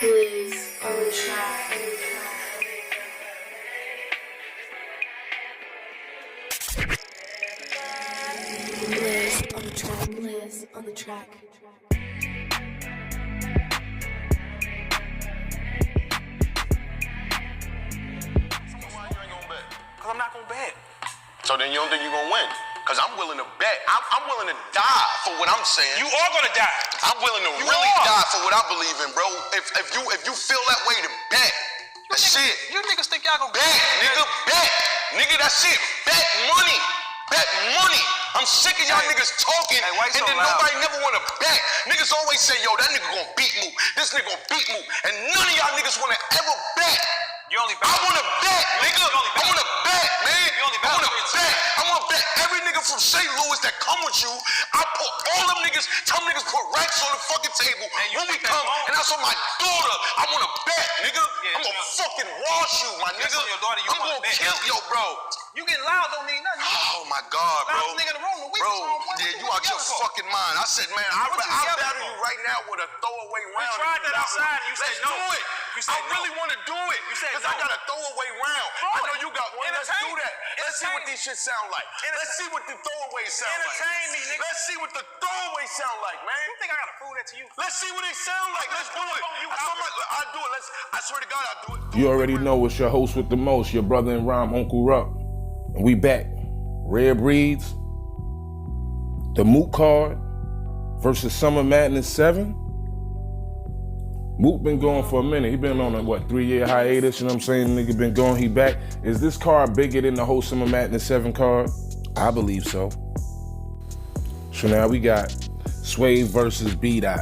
Liz on the track. Liz on the track. Liz on the track. Cause I'm not gonna bet. So then you don't think you're gonna win? Cause I'm willing to bet. I'm willing to die for what I'm saying. You are gonna die. I'm willing to really die for what I believe in, bro. If you feel that way, to bet. That's it. You niggas think y'all gonna bet, nigga, bet. Nigga, that's it. Bet money. Bet money. I'm sick of y'all niggas talking and then nobody never wanna bet. Niggas always say, yo, that nigga gonna beat Mook. This nigga gonna beat Mook. And none of y'all niggas wanna ever bet. You only bet. I wanna bet, nigga. I wanna bet, man. I wanna bet. I wanna bet every nigga from St. Louis that come with you. I put all them niggas, tell them niggas put racks on the fucking table when we come. And that's on my daughter. I wanna bet, nigga. I'm gonna fucking wash you, my nigga. I'm gonna kill yo, bro. You getting loud don't mean nothing. Oh my God, bro. Nigga in the room, bro, yeah, you out your fucking mind. I said, man, I'll battle you right now with a throwaway round. We tried that outside and you said no. Let's do it. I really want to do it. You said because I got a throwaway round. I know you got one. Let's do that. Let's see what these shit sound like. Let's see what the throwaways sound like. Entertain me, nigga. Let's see what the throwaways sound like, man. You think I gotta prove that to you? Let's see what they sound like. Let's do it. I'll do it. I swear to God, I'll do it. You already know it's your host with the most, your brother in rhyme, Uncle Ruck. And we back. RareBreeds, the Mook card versus Summer Madness 7. Mook been going for a minute. He been on a, 3-year hiatus, you know what I'm saying? Nigga been going, he back. Is this card bigger than the whole Summer Madness 7 card? I believe so. So now we got Swave versus B-Dot.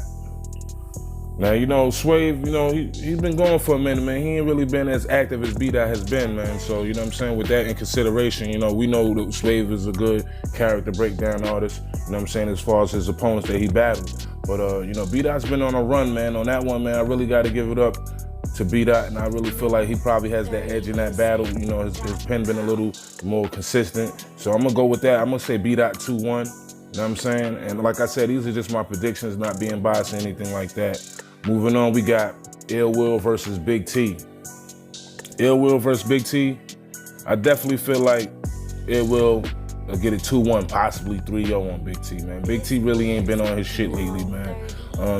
Now, you know, Swave, you know, he's been going for a minute, man. He ain't really been as active as B-Dot has been, man. So, you know what I'm saying? With that in consideration, you know, we know that Swave is a good character breakdown artist, you know what I'm saying, as far as his opponents that he battled. But, you know, B-Dot's been on a run, man. On that one, man, I really got to give it up to B-Dot, and I really feel like he probably has that edge in that battle. You know, his pen been a little more consistent. So I'm going to go with that. I'm going to say B-Dot 2-1. You know what I'm saying? And like I said, these are just my predictions, not being biased or anything like that. Moving on, we got Ill Will versus Big T. Ill Will versus Big T. I definitely feel like Ill Will get it 2-1, possibly 3-0 on Big T, man. Big T really ain't been on his shit lately, man.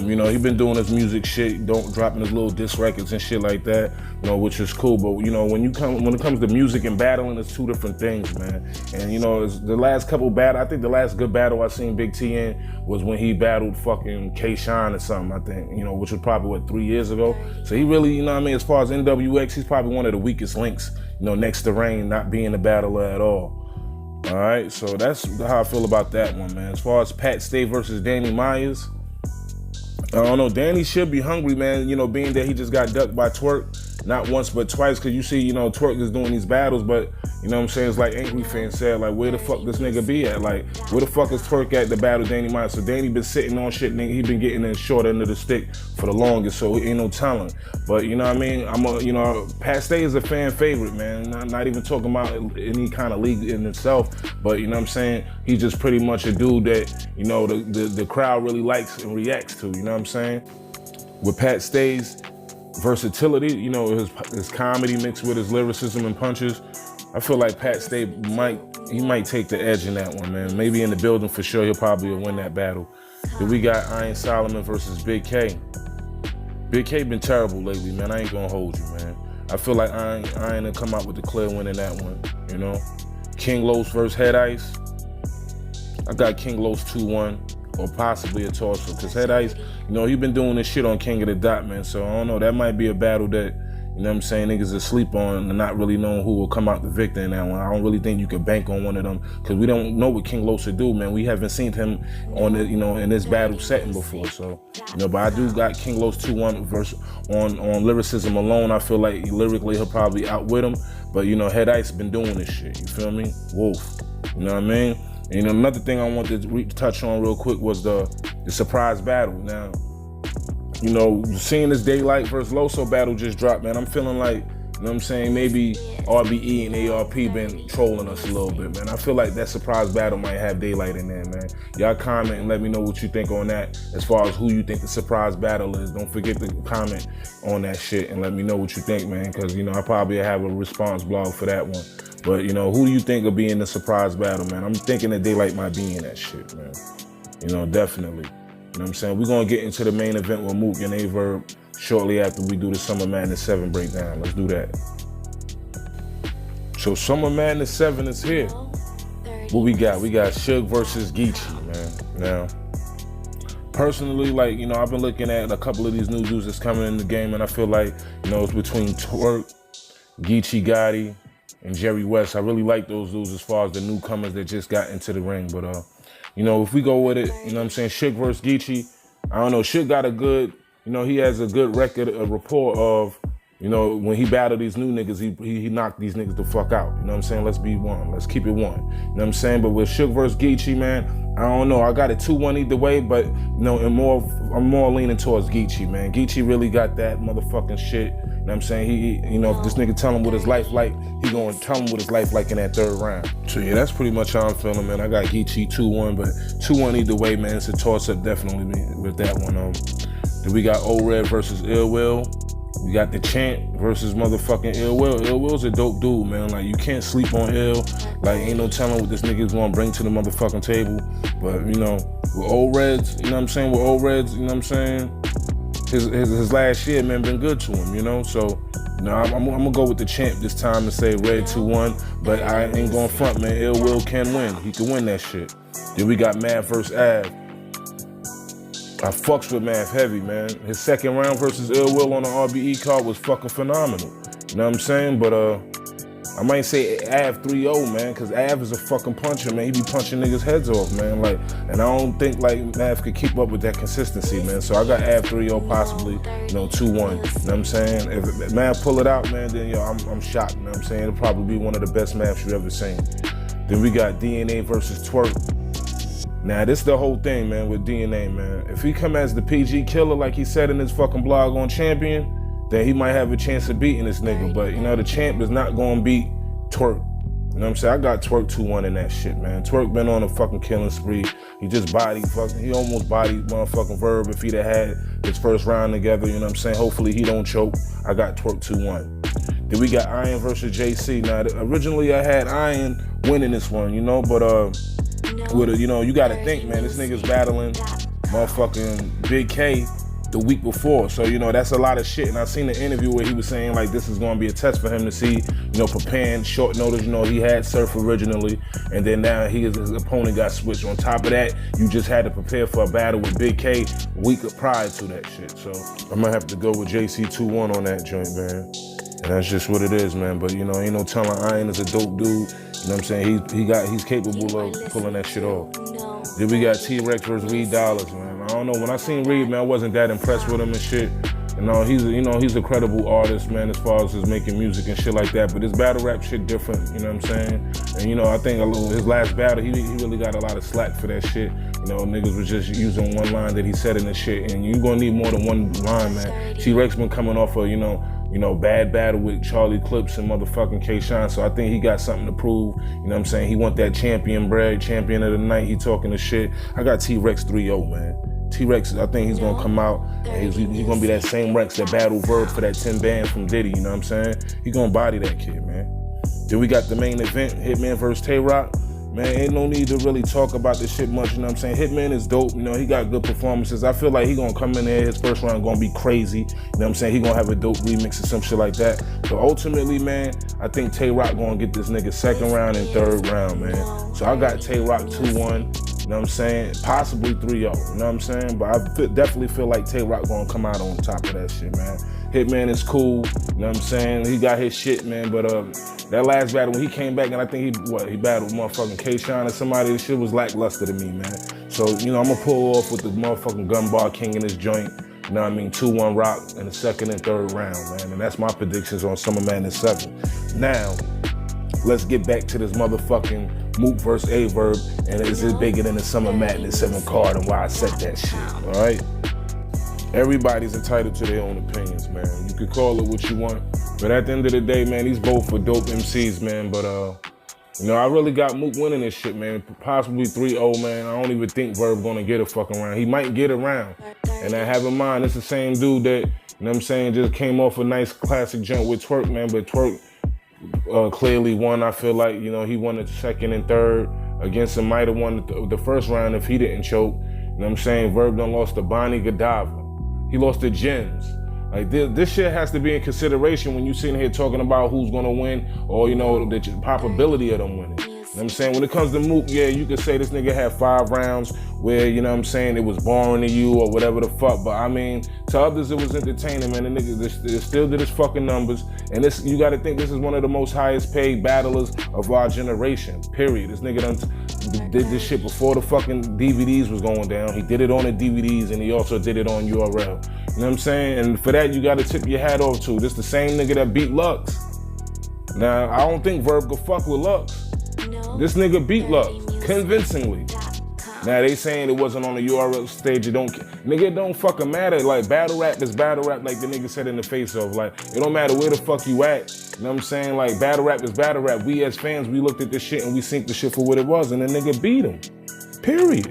You know, he been doing his music shit, dropping his little diss records and shit like that, you know, which is cool. But, you know, when it comes to music and battling, it's two different things, man. And, you know, the last couple battles, I think the last good battle I seen Big T in was when he battled fucking K-Shine or something, I think, you know, which was probably, 3 years ago. So he really, you know what I mean, as far as NWX, he's probably one of the weakest links, you know, next to Rain not being a battler at all. All right, so that's how I feel about that one, man. As far as Pat Stay versus Danny Myers, I don't know. Danny should be hungry, man, you know, being that he just got ducked by Twerk. Not once, but twice, because you see, you know, Twerk is doing these battles, but, you know what I'm saying, it's like Angry Fan said, like, where the fuck this nigga be at? Like, where the fuck is Twerk at to battle Danny Myers? So Danny been sitting on shit, nigga. He been getting in short end of the stick for the longest, so he ain't no talent. But, you know what I mean? You know, Pat Stay is a fan favorite, man. Not even talking about any kind of league in itself, but, you know what I'm saying? He's just pretty much a dude that, you know, the crowd really likes and reacts to, you know what I'm saying? With Pat Stay's versatility, you know, his comedy mixed with his lyricism and punches, I feel like Pat Stay might take the edge in that one, man. Maybe in the building for sure, he'll probably win that battle. Then we got Iron Solomon versus Big K. Big K been terrible lately, man. I ain't gonna hold you, man. I feel like Iron will come out with the clear win in that one, you know. King Los versus Head Ice. I got King Los 2-1. Or possibly a toss-up, because Head Ice, you know, he been doing this shit on King of the Dot, man, so I don't know, that might be a battle that, you know what I'm saying, niggas are sleep on and not really knowing who will come out the victor in that one. I don't really think you could bank on one of them, because we don't know what King Los will do, man. We haven't seen him on the, you know, in this battle setting before, so, you know, but I do got King Los 2-1 versus on lyricism alone. I feel like lyrically he'll probably outwit him, but, you know, Head Ice been doing this shit, you feel me? Wolf, you know what I mean? And another thing I wanted to touch on real quick was the surprise battle. Now, you know, seeing this Daylight versus Loso battle just dropped, man, I'm feeling like You know what I'm saying? Maybe RBE and ARP been trolling us a little bit, man. I feel like that surprise battle might have daylight in there, man. Y'all comment and let me know what you think on that as far as who you think the surprise battle is. Don't forget to comment on that shit and let me know what you think, man, because, you know, I probably have a response blog for that one. But, you know, who do you think will be in the surprise battle, man? I'm thinking that daylight might be in that shit, man. You know, definitely. You know what I'm saying? We're going to get into the main event with Mook and Averb shortly after we do the Summer Madness 7 breakdown. Let's do that. So Summer Madness 7 is here. What we got? We got Suge versus Geechee, man. Now, personally, like, you know, I've been looking at a couple of these new dudes that's coming in the game, and I feel like, you know, it's between Twerk, Geechee Gotti, and Jerry West. I really like those dudes as far as the newcomers that just got into the ring. But, you know, if we go with it, you know what I'm saying, Suge versus Geechee, I don't know, Suge got a good, you know, he has a good record, a rapport of, you know, when he battled these new niggas, he knocked these niggas the fuck out. You know what I'm saying? Let's be one. Let's keep it one. You know what I'm saying? But with Suge versus Geechee, man, I don't know. I got it 2-1 either way, but, you know, I'm more leaning towards Geechee, man. Geechee really got that motherfucking shit. You know what I'm saying? He you know, if this nigga tell him what his life like, he gonna tell him what his life like in that third round. So yeah, that's pretty much how I'm feeling, man. I got Geechee 2-1, but 2-1 either way, man. It's a toss-up definitely with that one. Then we got O-Red versus Ill Will. We got the Champ versus motherfucking Ill Will. Ill Will's a dope dude, man. Like, you can't sleep on Ill. Like, ain't no telling what this nigga's gonna bring to the motherfucking table. But, you know, with O-Reds, you know what I'm saying? With O-Reds, you know what I'm saying? His last year, man, been good to him, you know? So, you know, I'm gonna go with the Champ this time and say Red 2-1. But I ain't going front, man. Ill Will can win. He can win that shit. Then we got Mav versus Av. I fucks with Mav heavy, man. His second round versus Ill Will on the RBE card was fucking phenomenal. You know what I'm saying? But I might say Av 3-0, man, because Av is a fucking puncher, man. He be punching niggas' heads off, man. Like, and I don't think like Mav could keep up with that consistency, man. So I got Av 3-0 possibly, you know, 2-1. You know what I'm saying? If Mav pull it out, man, then yo, I'm shocked. You know what I'm saying? It'll probably be one of the best Mavs you've ever seen. Then we got DNA versus Twerk. Now, this is the whole thing, man, with DNA, man. If he come as the PG killer, like he said in his fucking blog on Champion, then he might have a chance of beating this nigga. But, you know, the Champ is not gonna beat Twerk. You know what I'm saying? I got Twerk 2-1 in that shit, man. Twerk been on a fucking killing spree. He just he almost bodied motherfucking Verb if he'd have had his first round together, you know what I'm saying? Hopefully he don't choke. I got Twerk 2-1. Then we got Iron versus JC. Now, originally I had Iron winning this one, you know, but, you know, you gotta think, man, this nigga's battling motherfucking Big K the week before. So, you know, that's a lot of shit. And I seen the interview where he was saying, like, this is gonna be a test for him to see, you know, preparing short notice. You know, he had Surf originally, and then now his opponent got switched. On top of that, you just had to prepare for a battle with Big K a week prior to that shit. So I'm gonna have to go with JC 2-1 on that joint, man. And that's just what it is, man. But, you know, ain't no telling Iron is a dope dude. You know what I'm saying? He's capable of pulling that shit off. Then we got T-Rex versus Reed Dollars, man. I don't know. When I seen Reed, man, I wasn't that impressed with him and shit. You know, he's a credible artist, man, as far as his making music and shit like that. But his battle rap shit different, you know what I'm saying? And, you know, I think his last battle, he really got a lot of slack for that shit. You know, niggas was just using one line that he said in the shit. And you gonna need more than one line, man. T-Rex been coming off of, you know, bad battle with Charlie Clips and motherfucking K-Shine. So I think he got something to prove. You know what I'm saying? He want that champion bread, champion of the night. He talking the shit. I got T-Rex 3-0, man. T-Rex, I think he's gonna come out and he's gonna be that same Rex that battled Verb for that 10 bands from Diddy, you know what I'm saying? He gonna body that kid, man. Then we got the main event, Hitman versus Tay-Rock. Man, ain't no need to really talk about this shit much, you know what I'm saying? Hitman is dope, you know, he got good performances. I feel like he gonna come in there, his first round gonna be crazy, you know what I'm saying? He gonna have a dope remix or some shit like that. But ultimately, man, I think Tay-Rock gonna get this nigga second round and third round, man. So I got Tay-Rock 2-1. You know what I'm saying? Possibly 3-0, you know what I'm saying? But I definitely feel like Tay-Rock gonna come out on top of that shit, man. Hitman is cool, you know what I'm saying? He got his shit, man, but that last battle, when he came back, and I think he battled motherfucking K-Shine or somebody, this shit was lackluster to me, man. So, you know, I'm gonna pull off with the motherfucking gun bar king in this joint, you know what I mean? 2-1 Rock in the second and third round, man. And that's my predictions on Summer Madness 7. Now, let's get back to this motherfucking Mook versus Averb, and is it bigger than the Summer Madness 7 card and why I said that shit, all right? Everybody's entitled to their own opinions, man. You could call it what you want, but at the end of the day, man, these both for dope MCs, man. But you know, I really got Mook winning this shit, man. Possibly 3-0, man. I don't even think Verb gonna get a fucking round. He might get a round. And I have in mind, it's the same dude that, you know what I'm saying, just came off a nice classic joint with Twerk, man. But Twerk clearly won. I feel like, you know, he won the second and third against him. Might have won the first round if he didn't choke. You know what I'm saying? Verb done lost to Bonnie Godiva. He lost to Gems. Like this shit has to be in consideration when you sitting here talking about who's gonna win or, you know, the probability of them winning. You know what I'm saying? When it comes to Mook, yeah, you could say this nigga had 5 rounds where, you know what I'm saying, it was boring to you or whatever the fuck. But I mean, to others it was entertaining, man. The nigga still did his fucking numbers. And this, you gotta think this is one of the most highest paid battlers of our generation, period. This nigga done did this shit before the fucking DVDs was going down. He did it on the DVDs and he also did it on URL. You know what I'm saying? And for that, you gotta tip your hat off to. This the same nigga that beat Lux. Now, I don't think Verb could fuck with Lux. This nigga beat Lux convincingly. Now they saying it wasn't on the URL stage. Nigga, it don't fucking matter. Like, battle rap is battle rap, like the nigga said in the face of. Like, it don't matter where the fuck you at. You know what I'm saying? Like, battle rap is battle rap. We as fans, we looked at this shit and we synced the shit for what it was, and the nigga beat him. Period.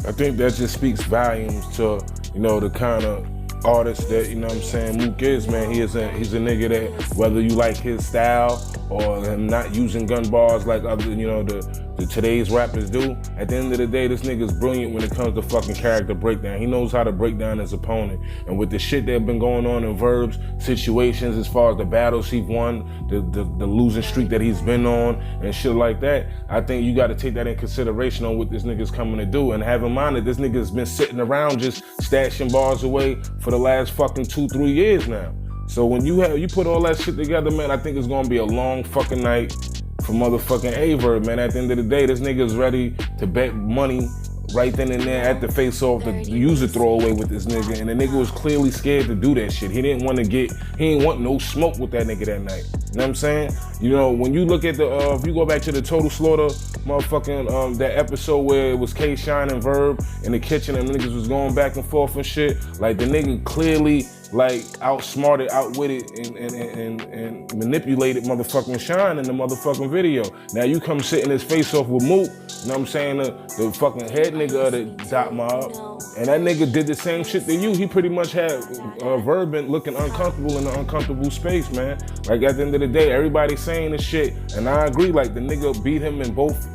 I think that just speaks volumes to, you know, the kind of artist that, you know what I'm saying, Mook is, man. He's a nigga that, whether you like his style or him not using gun bars like other, you know, the today's rappers do, at the end of the day, this nigga's brilliant when it comes to fucking character breakdown. He knows how to break down his opponent. And with the shit that been going on in Verb's situations, as far as the battles he won, the losing streak that he's been on, and shit like that, I think you gotta take that in consideration on what this nigga's coming to do. And have in mind that this nigga's been sitting around just stashing bars away for the last fucking 2-3 years now. So when you put all that shit together, man, I think it's gonna be a long fucking night for motherfucking Averb, man. At the end of the day, this nigga's ready to bet money right then and there at the face-off to use a throwaway with this nigga. And the nigga was clearly scared to do that shit. He didn't want no smoke with that nigga that night. You know what I'm saying? You know, when you look at if you go back to the Total Slaughter motherfucking, that episode where it was K-Shine and Verb in the kitchen and the niggas was going back and forth and shit, like the nigga clearly like outsmarted, outwitted, and manipulated motherfucking Shine in the motherfucking video. Now you come sit in his face off with Mook, you know what I'm saying, the fucking head nigga of the Dot Mob, and that nigga did the same shit to you. He pretty much had Verb looking uncomfortable in an uncomfortable space, man. Like at the end of the day, everybody's saying this shit, and I agree, like the nigga beat him in both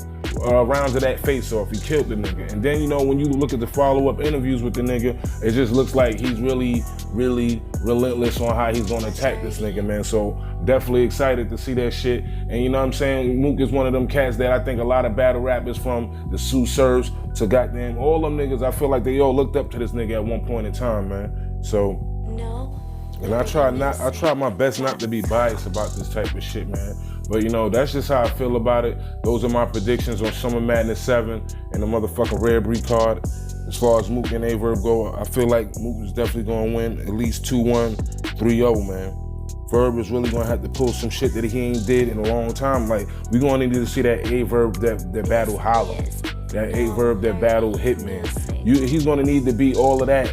rounds of that face-off. He killed the nigga. And then, you know, when you look at the follow-up interviews with the nigga, it just looks like he's really, really relentless on how he's gonna attack this nigga, man. So definitely excited to see that shit. And you know what I'm saying? Mook is one of them cats that I think a lot of battle rappers from the Sue Surfs to goddamn all them niggas, I feel like they all looked up to this nigga at one point in time, man. So, and I try my best not to be biased about this type of shit, man. But you know, that's just how I feel about it. Those are my predictions on Summer Madness 7 and the motherfucking RareBreed card. As far as Mook and Averb go, I feel like Mook is definitely gonna win at least 2-1, 3-0, man. Verb is really gonna have to pull some shit that he ain't did in a long time. Like, we gonna need to see that Averb that battle Hollow, that Averb that battle Hitman. He's gonna need to beat all of that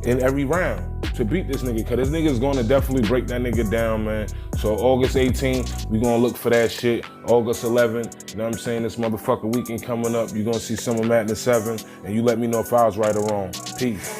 in every round to beat this nigga, cause this nigga's gonna definitely break that nigga down, man. So August 18th, we gonna look for that shit. August 11th, you know what I'm saying, this motherfucking weekend coming up, you gonna see Summer Madness 7, and you let me know if I was right or wrong. Peace.